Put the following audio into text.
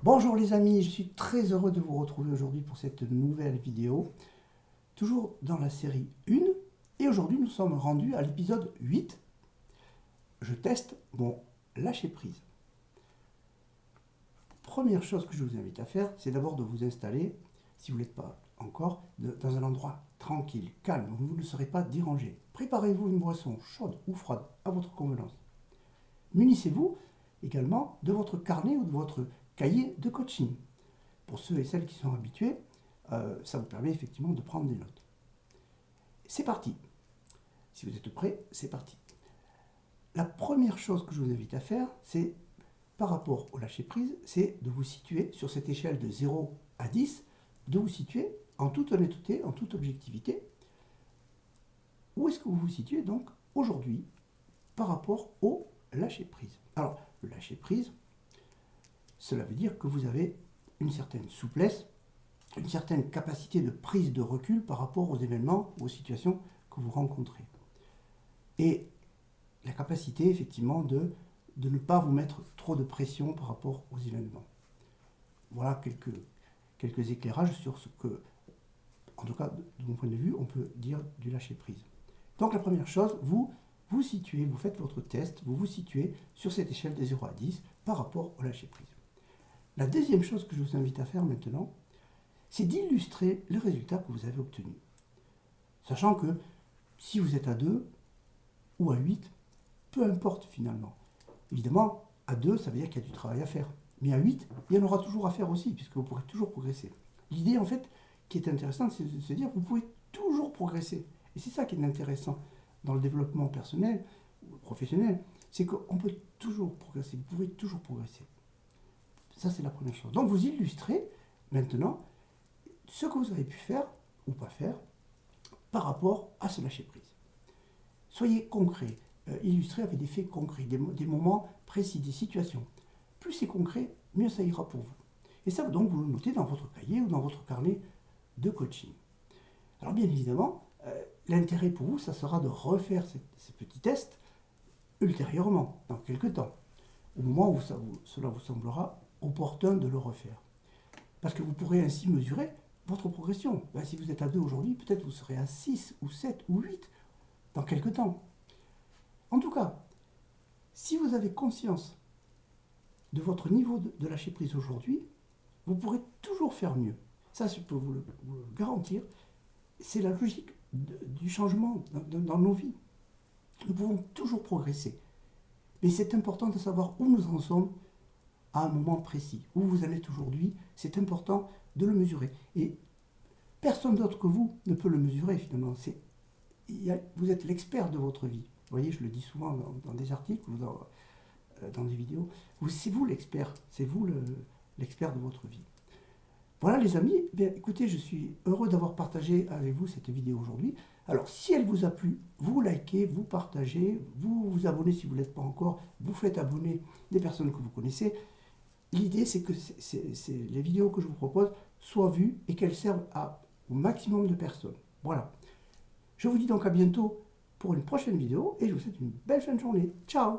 Bonjour les amis, je suis très heureux de vous retrouver aujourd'hui pour cette nouvelle vidéo, toujours dans la série 1, et aujourd'hui nous sommes rendus à l'épisode 8. Je teste mon lâcher-prise. Première chose que je vous invite à faire, c'est d'abord de vous installer, si vous ne l'êtes pas encore, dans un endroit tranquille, calme, où vous ne serez pas dérangé. Préparez-vous une boisson chaude ou froide à votre convenance. Munissez-vous également de votre carnet ou de votre cahier de coaching. Pour ceux et celles qui sont habitués, ça vous permet effectivement de prendre des notes. C'est parti. Si vous êtes prêts, c'est parti. La première chose que je vous invite à faire, c'est par rapport au lâcher-prise, c'est de vous situer sur cette échelle de 0 à 10, de vous situer en toute honnêteté, en toute objectivité. Où est-ce que vous vous situez donc aujourd'hui par rapport au lâcher-prise? Alors, le lâcher-prise, cela veut dire que vous avez une certaine souplesse, une certaine capacité de prise de recul par rapport aux événements, aux situations que vous rencontrez. Et la capacité, effectivement, de ne pas vous mettre trop de pression par rapport aux événements. Voilà quelques éclairages sur ce que, en tout cas, de mon point de vue, on peut dire du lâcher-prise. Donc la première chose, vous situez, vous faites votre test, vous vous situez sur cette échelle de 0 à 10 par rapport au lâcher-prise. La deuxième chose que je vous invite à faire maintenant, c'est d'illustrer le résultat que vous avez obtenu. Sachant que si vous êtes à 2 ou à 8, peu importe finalement. Évidemment, à 2, ça veut dire qu'il y a du travail à faire. Mais à 8, il y en aura toujours à faire aussi, puisque vous pourrez toujours progresser. L'idée, en fait, qui est intéressante, c'est de se dire que vous pouvez toujours progresser. Et c'est ça qui est intéressant dans le développement personnel ou professionnel, c'est qu'on peut toujours progresser, vous pouvez toujours progresser. Ça, c'est la première chose. Donc, vous illustrez maintenant ce que vous avez pu faire ou pas faire par rapport à ce lâcher-prise. Soyez concret, illustrez avec des faits concrets, des moments précis, des situations. Plus c'est concret, mieux ça ira pour vous. Et ça, donc, vous le notez dans votre cahier ou dans votre carnet de coaching. Alors, bien évidemment, l'intérêt pour vous, ça sera de refaire ces petits tests ultérieurement, dans quelques temps, au moment où cela vous semblera opportun de le refaire. Parce que vous pourrez ainsi mesurer votre progression. Ben, si vous êtes à 2 aujourd'hui, peut-être vous serez à 6 ou 7 ou 8 dans quelques temps. En tout cas, si vous avez conscience de votre niveau de lâcher prise aujourd'hui, vous pourrez toujours faire mieux. Ça, je peux vous le garantir. C'est la logique du changement dans nos vies. Nous pouvons toujours progresser. Mais c'est important de savoir où nous en sommes à un moment précis. Où vous en êtes aujourd'hui, c'est important de le mesurer. Et personne d'autre que vous ne peut le mesurer finalement. Vous êtes l'expert de votre vie. Vous voyez, je le dis souvent dans des articles ou dans des vidéos. C'est vous l'expert, c'est vous l'expert de votre vie. Voilà les amis, bien, écoutez, je suis heureux d'avoir partagé avec vous cette vidéo aujourd'hui. Alors si elle vous a plu, vous likez, vous partagez, vous vous abonnez si vous ne l'êtes pas encore, vous faites abonner des personnes que vous connaissez. L'idée c'est que les vidéos que je vous propose soient vues et qu'elles servent au maximum de personnes. Voilà. Je vous dis donc à bientôt pour une prochaine vidéo et je vous souhaite une belle fin de journée. Ciao!